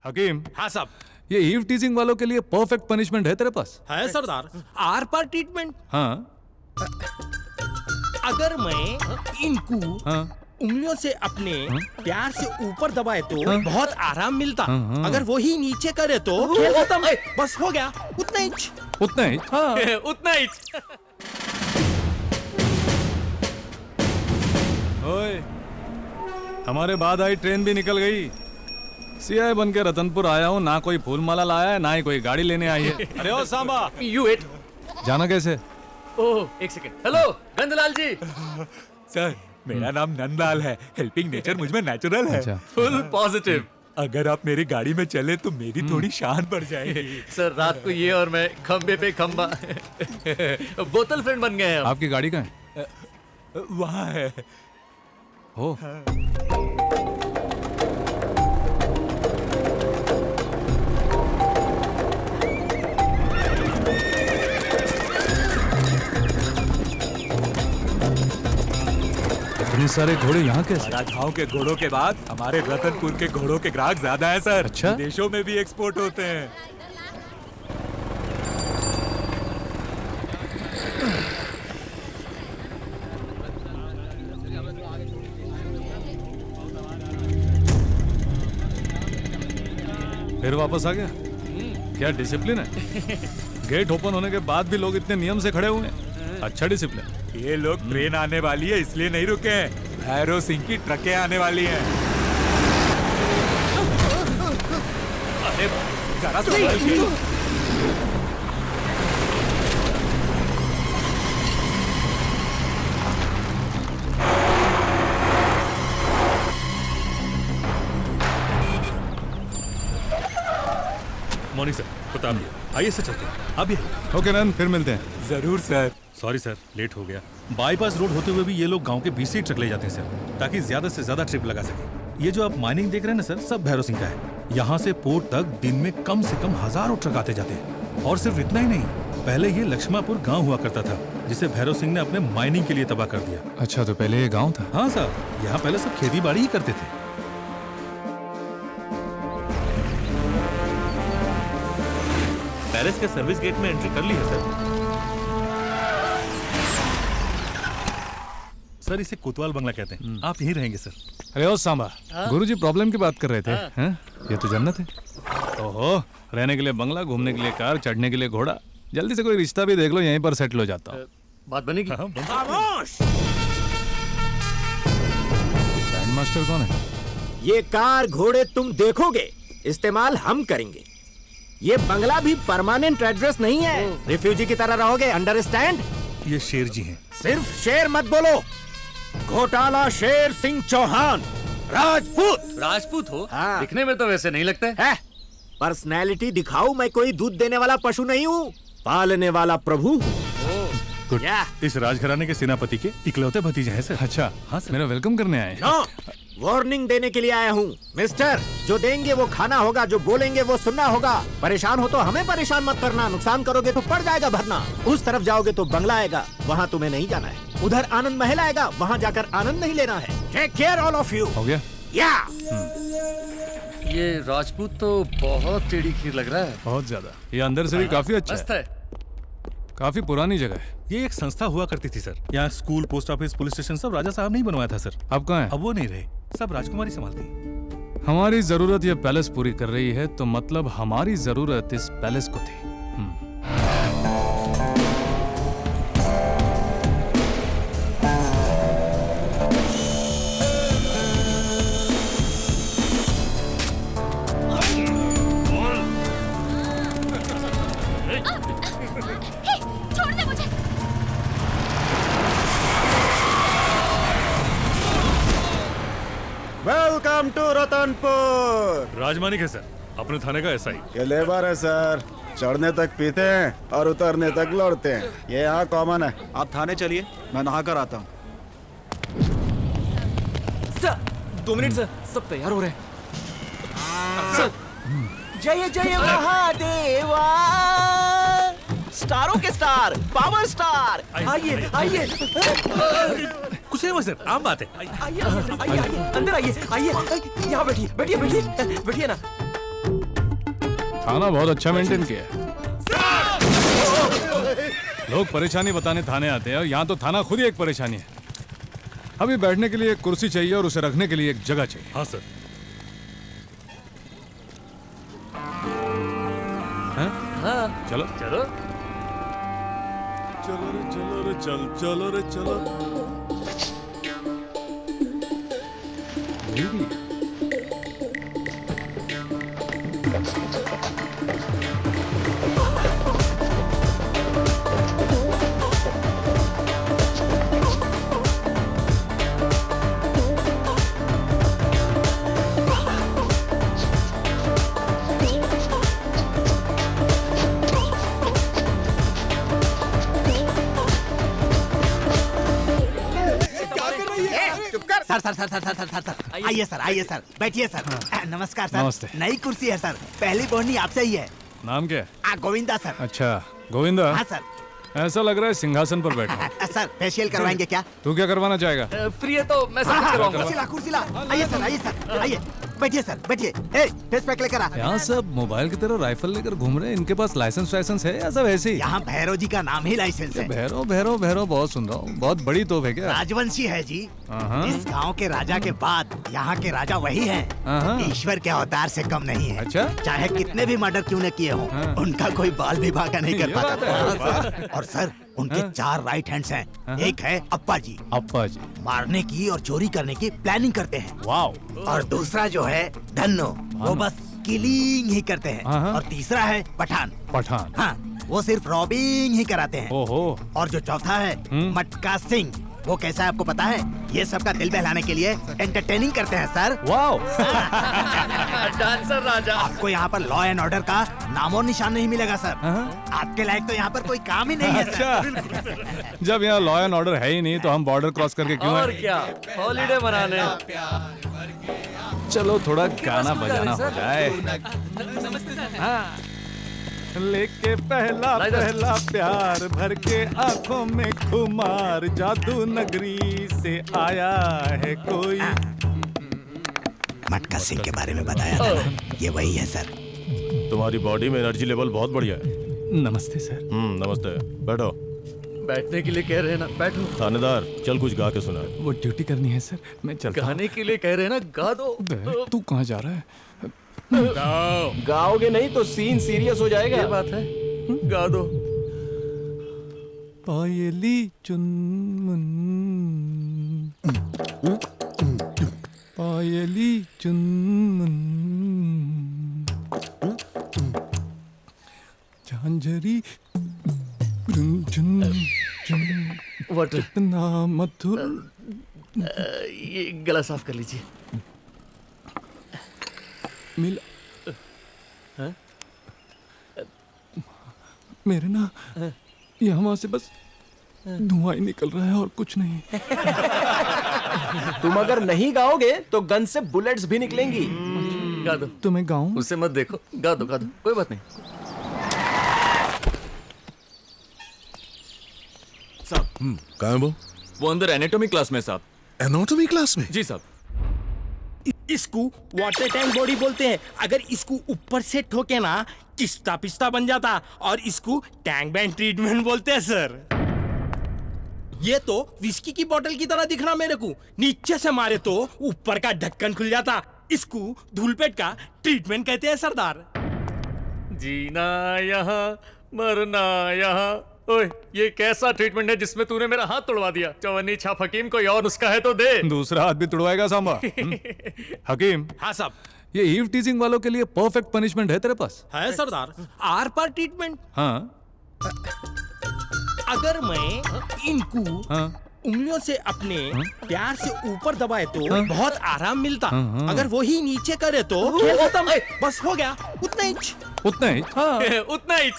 हकीम, हाँ साहब। ये ईव टीजिंग वालों के लिए परफेक्ट पनिशमेंट है तेरे पास? है सरदार, आर पार ट्रीटमेंट। हाँ अगर मैं इनको हाँ उंगलियों से अपने प्यार से ऊपर दबाए तो हाँ? बहुत आराम मिलता। हाँ। अगर वही नीचे करे तो खेल खत्म। बस हो गया, उतना ही। उतना ही। हाँ उतना ही। ओए, हमारे बाद आई ट्रेन भी निकल गई। सीआई बन के रतनपुर आया हूँ, ना कोई फूल माला लाया है, ना ही कोई गाड़ी लेने आई है। अरे ओ सांबा, यू वेट। जाना कैसे? ओह एक सेकंड। हेलो नंदलाल जी। सर मेरा नाम नंदलाल है। हेल्पिंग नेचर मुझ में नेचुरल है। अच्छा। Full positive. अगर आप मेरी गाड़ी में चले तो मेरी थोड़ी शान बढ़ जाएगी। सर रात को ये और मैं खंबे पे खंबा बोतल फ्रेंड बन गए हैं हम। आपकी गाड़ी कहाँ है? वहाँ है। हो इतने सारे घोड़े यहाँ कैसे? मराठाओं के घोड़ों के बाद हमारे रतनपुर के घोड़ों के ग्राहक ज्यादा है सर। अच्छा? विदेशों में भी एक्सपोर्ट होते हैं। फिर वापस आ गया? क्या डिसिप्लिन है? गेट ओपन होने के बाद भी लोग इतने नियम से खड़े हुए हैं। अच्छा डिसिप्लिन। ये लोग ट्रेन आने वाली है इसलिए नहीं रुके हैं। भैरव सिंह की ट्रकें आने वाली हैं। अरे जरा संभल। मॉर्निंग सर, प्रताप जी। आइए सर चलते हैं। अब ये ओके नंद, फिर मिलते हैं। जरूर सर। सॉरी सर, लेट हो गया। बाईपास रोड होते हुए भी ये लोग गांव के बीच से ट्रक ले जाते हैं सर, ताकि ज्यादा से ज्यादा ट्रिप लगा सके। ये जो आप माइनिंग देख रहे हैं ना सर, सब भैरव सिंह का है। यहाँ से पोर्ट तक दिन में कम से कम हजारों ट्रक आते जाते हैं। और सिर्फ इतना ही नहीं, पहले ये लक्ष्मापुर गाँव हुआ करता था, जिसे भैरव सिंह ने अपने माइनिंग के लिए तबाह कर दिया। अच्छा, तो पहले ये गांव था? हाँ सर, यहाँ पहले सब खेती बाड़ी ही करते थे। पैलेस के सर्विस गेट में एंट्री कर ली है सर इसे कोतवाल बंगला कहते हैं। आप यहीं रहेंगे सर। अरे ओ सांबा, गुरुजी प्रॉब्लम की बात कर रहे थे। हैं? ये तो जन्नत है। ओहो, रहने के लिए बंगला, घूमने के लिए कार, चढ़ने के लिए घोड़ा। जल्दी से कोई रिश्ता भी देख लो, यहीं पर सेटल हो जाता हूँ। बात बनेगी। खामोश। बैंड मास्टर कौन है? ये कार घोड़े तुम देखोगे, इस्तेमाल हम करेंगे। ये बंगला भी परमानेंट एड्रेस नहीं है। रिफ्यूजी की तरह रहोगे, अंडरस्टैंड? ये शेर जी हैं। सिर्फ शेर मत बोलो। घोटाला शेर सिंह चौहान, राजपूत। राजपूत हो? हाँ। दिखने में तो वैसे नहीं लगते। है पर्सनैलिटी दिखाओ। मैं कोई दूध देने वाला पशु नहीं हूँ, पालने वाला प्रभु हूँ। गुड। क्या? इस राजघराने के सेनापति के इकलौते भतीजे हैं सर। अच्छा, हाँ सर। मेरा वेलकम करने आए हैं। नो, वार्निंग देने के लिए आया हूँ मिस्टर। जो देंगे वो खाना होगा, जो बोलेंगे वो सुनना होगा। परेशान हो तो हमें परेशान मत करना। नुकसान करोगे तो पड़ जाएगा भरना। उस तरफ जाओगे तो बंगला आएगा, वहाँ तुम्हें नहीं जाना है। उधर आनंद महल आएगा, वहाँ जाकर आनंद नहीं लेना है। Take care all of you. हो गया? या ये राजपूत तो बहुत टेढ़ी खीर लग रहा है। बहुत ज्यादा। ये अंदर से भी काफी अच्छा मस्त है। है। काफी पुरानी जगह है। ये एक संस्था हुआ करती थी सर। यहाँ school, post office, police station सब राजा साहब ने ही बनवाया था सर। अब कहाँ है? अब वो नहीं रहे, सब राजकुमारी संभालती। हमारी जरूरत ये पैलेस पूरी कर रही है, तो मतलब हमारी जरूरत इस पैलेस को थी। छोड़ दे मुझे। Welcome to Ratanpur. राजमानिक है सर, अपने थाने का एसआई। ये लेबर है सर, चढ़ने तक पीते हैं और उतरने तक लौटते हैं। ये यहाँ कॉमन है। आप थाने चलिए, मैं नहा कर आता हूँ। सर 2 मिनट सर, सब तैयार हो रहे हैं। सर जय जय महादेवा। स्टारों के स्टार, पावर स्टार। आइए आइए कुछ नहीं सर, आम बात है। आइए आइए आइए, अंदर आइए। आइए यहाँ बैठिए बैठिए बैठिए बैठिए ना। थाना बहुत अच्छा मेंटेन किया है। लोग परेशानी बताने थाने आते हैं और यहाँ तो थाना खुद ही एक परेशानी है। अभी बैठने के लिए एक कुर्सी चाहिए और उसे रखने के लिए एक जगह चाहिए। हाँ सर। हाँ चलो चलो चलो रे चलो रे चल चलो रे चलो। सर आइए सर बैठिए सर। नमस्कार सर। नमस्ते। नई कुर्सी है सर, पहली बोहनी आपसे ही है। नाम क्या है? गोविंदा सर। अच्छा गोविंदा। हाँ सर। ऐसा लग रहा है सिंहासन पर बैठा। सर फेशियल करवाएंगे क्या? तू क्या करवाना चाहेगा? फ्री है तो मैं सब कुछ करवाऊंगा। कुर्सी ला। आइए सर आइए बैठिए सर बैठिए। फेस पैक लेकर आ। यहाँ सब मोबाइल की तरह राइफल लेकर घूम रहे हैं। इनके पास लाइसेंस है या सब ऐसे ही? यहाँ भैरव जी का नाम ही लाइसेंस है। भैरव बहुत सुन रहा हूँ। बहुत बड़ी तोप है क्या? राजवंशी है जी। हाँ। इस गांव के राजा के बाद यहाँ के राजा वही हाँ। हैं। ईश्वर के अवतार से कम नहीं है। अच्छा? चाहे कितने भी मर्डर क्यों न किए हों, हाँ। उनका कोई बाल भी बांका नहीं कर ये बात पाता। है। हाँ, सर। और सर उनके 4 राइट हैंड्स हैं। हाँ। एक है अप्पा जी, मारने की और चोरी करने की प्लानिंग करते हैं। वाओ। और दूसरा जो है धन्नो, वो बस किलिंग ही करते हैं। हाँ। और तीसरा है पठान। हाँ, वो सिर्फ रॉबिंग ही कराते हैं। ओहो। और जो चौथा है मटका सिंह, वो कैसा है आपको पता है? ये सबका दिल बहलाने के लिए एंटरटेनिंग करते हैं सर। वाओ। डांसर राजा। आपको यहाँ पर लॉ एंड ऑर्डर का नामो निशान नहीं मिलेगा सर। आपके लायक तो यहाँ पर कोई काम ही नहीं है सर। अच्छा, जब यहाँ लॉ एंड ऑर्डर है ही नहीं तो हम बॉर्डर क्रॉस करके क्यों और आए? क्या, हॉलीडे मनाने। चलो थोड़ा गाना बजाना हो जाए। हाँ। लेके पहला प्यार भर के आंखों में खुमार, जादू नगरी से आया है कोई। मटका सिंह के बारे में बताया था ना, ये वही है सर। तुम्हारी बॉडी में एनर्जी लेवल बहुत बढ़िया है। नमस्ते सर। नमस्ते। बैठो। बैठने के लिए कह रहे हैं ना, बैठो। थानेदार चल कुछ गा के सुना। वो ड्यूटी करनी है सर, मैं चलता हूँ। गाने के लिए कह रहे हैं ना, गा दो। तू कहाँ जा रहा है? गाओगे नहीं तो सीन सीरियस हो जाएगा। ये बात है, गा दो। पायली चुनमुन, पायली चुनमुन, झांझरी झुन कितना मधुर। ये गला साफ कर लीजिए। मिला मेरे ना यहाँ से बस धुआं ही निकल रहा है और कुछ नहीं। तुम अगर नहीं गाओगे तो गन से बुलेट्स भी निकलेंगी। गा दो। तो मैं गाऊं? उसे मत देखो, गा दो कोई बात नहीं। साहब कहाँ है वो अंदर एनाटॉमी क्लास में साहब। एनाटॉमी क्लास में? जी साहब। इसको वाटर टैंक बॉडी बोलते हैं। अगर इसको ऊपर से ठोके ना, किस्ता पिस्ता बन जाता। और इसको टैंक बैंड ट्रीटमेंट बोलते हैं सर। ये तो विस्की की बोतल की तरह दिख रहा मेरे को। नीचे से मारे तो ऊपर का ढक्कन खुल जाता। इसको धूलपेट का ट्रीटमेंट कहते हैं सरदार। जीना यहाँ मरना यहाँ। ओए, ये कैसा ट्रीटमेंट है जिसमें तूने मेरा हाथ तोड़वा दिया? चवन्नी छाप हकीम, कोई और नुस्खा है तो दे। दूसरा हाथ भी तुड़वाएगा सांबा? हकीम। हाँ साहब। ये ईव टीजिंग वालों के लिए परफेक्ट पनिशमेंट है तेरे पास? है सरदार, आर पार ट्रीटमेंट। हाँ। अगर मैं इनको उंगलियों से अपने प्यार से ऊपर दबाए तो बहुत आराम मिलता। अगर वो ही नीचे करे तो खेल खत्म। बस हो गया, उतना ही। उतना ही? हाँ। उतना ही।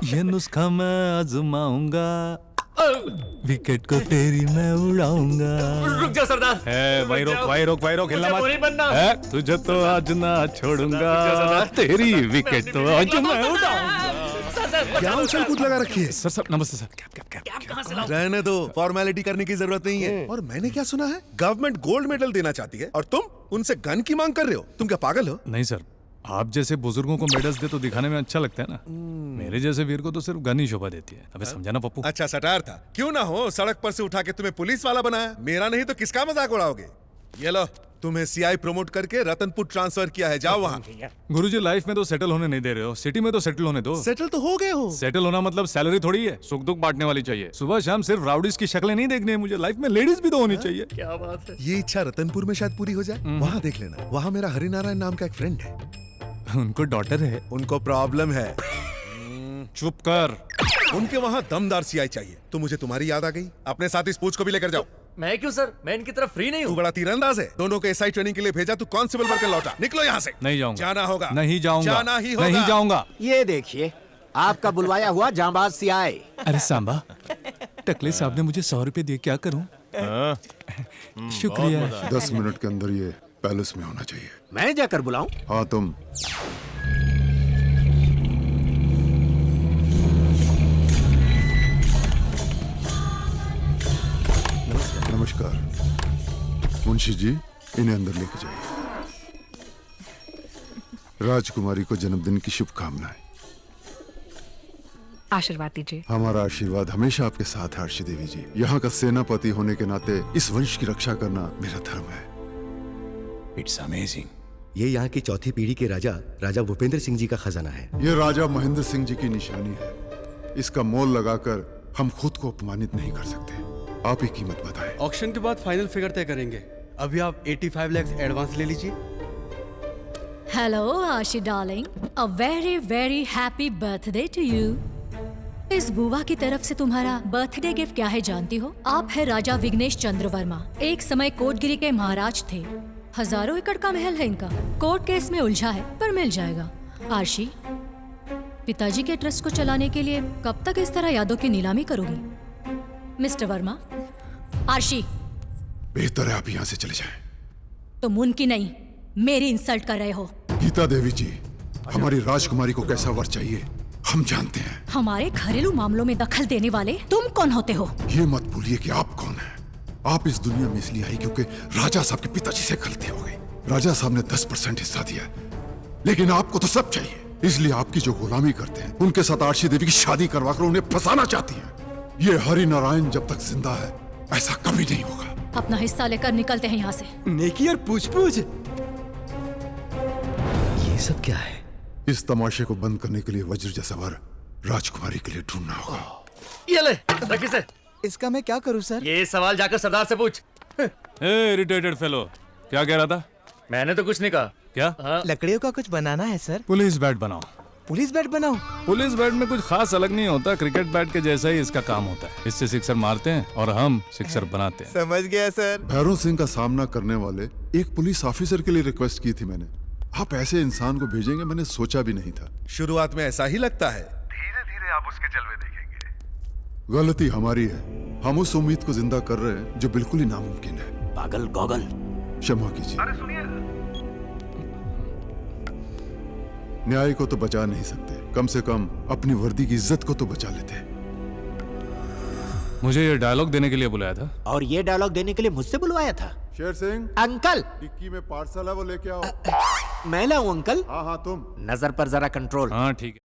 ये नुस्खा मैं आजमाऊंगा, विकेट को तेरी मैं उड़ाऊंगा। रुक जा सरदार। वही रोक हिलना मत। नहीं बनना। तुझे तो आज ना छोड़ूंगा, तेरी विकेट तो आज मैं उड़ाऊंगा। क्या उछल कूद लगा रखी है? सर नमस्ते सर। क्या रहने दो, फॉर्मेलिटी करने की जरूरत नहीं है। और मैंने क्या सुना है, गवर्नमेंट गोल्ड मेडल देना चाहती है और तुम उनसे गन की मांग कर रहे हो। तुम क्या पागल हो? नहीं सर, आप जैसे बुजुर्गों को मेडल्स दे तो दिखाने में अच्छा लगता है ना। मेरे जैसे वीर को तो सिर्फ गन ही शोभा देती है। अबे समझा ना पप्पू। अच्छा सटार था, क्यों ना हो। सड़क पर से उठा के तुम्हें पुलिस वाला बनाया, मेरा नहीं तो किसका मजाक उड़ाओगे। ये लो, तुम्हें सीआई प्रमोट करके रतनपुर ट्रांसफर किया है, जाओ वहाँ। गुरुजी लाइफ में तो सेटल होने नहीं दे रहे हो, सिटी में तो सेटल होने दो। सेटल तो हो गए हो। सेटल होना मतलब सैलरी थोड़ी है, सुख दुख बांटने वाली चाहिए। सुबह शाम सिर्फ राउडीज की शक्लें नहीं देखनी है मुझे, लाइफ में लेडीज भी तो होनी चाहिए। क्या बात है। ये इच्छा रतनपुर में शायद पूरी हो जाए, वहाँ देख लेना। वहाँ मेरा हरिनारायण नाम का एक फ्रेंड है। उनको डॉटर है। उनको प्रॉब्लम है। चुप कर। उनके वहाँ दमदार सीआई चाहिए। तो मुझे तुम्हारी याद आ गई, अपने साथ इस पूछ को भी लेकर जाओ। मैं क्यों सर, मैं इनकी तरफ फ्री नहीं तू हूँ। बड़ा तीरंदाज है। दोनों को एसआई ट्रेनिंग के लिए भेजा, तू कांस्टेबल बनकर लौटा। निकलो यहाँ से। नहीं जाऊंगा। जाना होगा। नहीं जाऊंगा। जाना ही होगा। नहीं जाऊंगा। ये देखिए, आपका बुलवाया हुआ जांबाज सीआई। अरे सांबा, टकले साहब ने मुझे 100 रुपए दिए, क्या करूं? शुक्रिया। 10 मिनट के अंदर ये पैलेस में होना चाहिए। मैं जाकर बुलाऊं? हाँ तुम। नमस्कार मुंशी जी, इन्हें अंदर लेके जाइए। राजकुमारी को जन्मदिन की शुभकामनाएं। आशीर्वाद दीजिए। हमारा आशीर्वाद हमेशा आपके साथ है आरशी देवी जी। यहाँ का सेनापति होने के नाते इस वंश की रक्षा करना मेरा धर्म है। It's amazing. ये यहाँ की चौथी पीढ़ी के राजा राजा भूपेंद्र सिंह जी का खजाना है। ये राजा महेंद्र सिंह जी की निशानी है। इसका मोल लगाकर हम खुद को अपमानित नहीं कर सकते। आप ही कीमत बताएं। ऑक्शन के बाद फाइनल फिगर तय करेंगे। अभी आप 85 लाख एडवांस ले लीजिए। Hello Ashi darling, a very very happy birthday to you. इस बुआ की तरफ से तुम्हारा बर्थडे गिफ्ट क्या है जानती हो? आप है राजा विघ्नेश चंद्र वर्मा। एक समय कोटगिरी के महाराज थे। हजारों एकड़ का महल है इनका। कोर्ट केस में उलझा है पर मिल जाएगा। आशी, पिताजी के ट्रस्ट को चलाने के लिए कब तक इस तरह यादों की नीलामी करोगी? मिस्टर वर्मा, आशी। बेहतर है आप यहाँ से चले जाएं। तुम उनकी नहीं, मेरी इंसल्ट कर रहे हो। गीता देवी जी, हमारी राजकुमारी को कैसा वर चाहिए हम जानते हैं। हमारे घरेलू मामलों में दखल देने वाले तुम कौन होते हो? ये मत भूलिए कि आप कौन हैं। आप इस दुनिया में इसलिए आई क्योंकि राजा साहब के पिताजी से गलती हो गई। राजा साहब ने 10% हिस्सा दिया, लेकिन आपको तो सब चाहिए। इसलिए आपकी जो गुलामी करते हैं, उनके साथ आरशी देवी की शादी करवाकर उन्हें फंसाना चाहती हैं। ये हरि नारायण जब तक जिंदा है, ऐसा कभी नहीं होगा। अपना हिस्सा लेकर निकलते हैं यहाँ से। नेकी और पूछ-पूछ। ये सब क्या है? इस तमाशे को बंद करने के लिए वज्र जैसा वर राजकुमारी के लिए ढूंढना होगा। ये ले, रख इसे। इसका मैं क्या करूं सर? ये सवाल जाकर सरदार से पूछ। इरिटेटेड फेलो, क्या कह रहा था? मैंने तो कुछ नहीं कहा। क्या? लकड़ियों का कुछ बनाना है सर। पुलिस बैट बनाओ। पुलिस बैट बनाओ? पुलिस बैट में कुछ खास अलग नहीं होता, क्रिकेट बैट के जैसा ही इसका काम होता है। इससे सिक्सर मारते हैं और हम सिक्सर बनाते हैं। समझ गया सर। भैरव सिंह का सामना करने वाले एक पुलिस ऑफिसर के लिए रिक्वेस्ट की थी मैंने। आप ऐसे इंसान को भेजेंगे, मैंने सोचा भी नहीं था। शुरुआत में ऐसा ही लगता है, धीरे धीरे आप उसके जलवे देखेंगे। गलती हमारी है, हम उस उम्मीद को जिंदा कर रहे हैं जो बिल्कुल ही नामुमकिन है। पागल गॉगल, क्षमा कीजिए। अरे सुनिए, न्याय को तो बचा नहीं सकते, कम से कम अपनी वर्दी की इज्जत को तो बचा लेते। मुझे ये डायलॉग देने के लिए बुलाया था। और ये डायलॉग देने के लिए मुझसे बुलवाया था। शेर सिंह, अंकल, टिक्की में पार्सल है, वो लेके आओ। मैं लाऊं अंकल? हाँ हाँ तुम। नजर पर जरा कंट्रोल। हाँ ठीक है।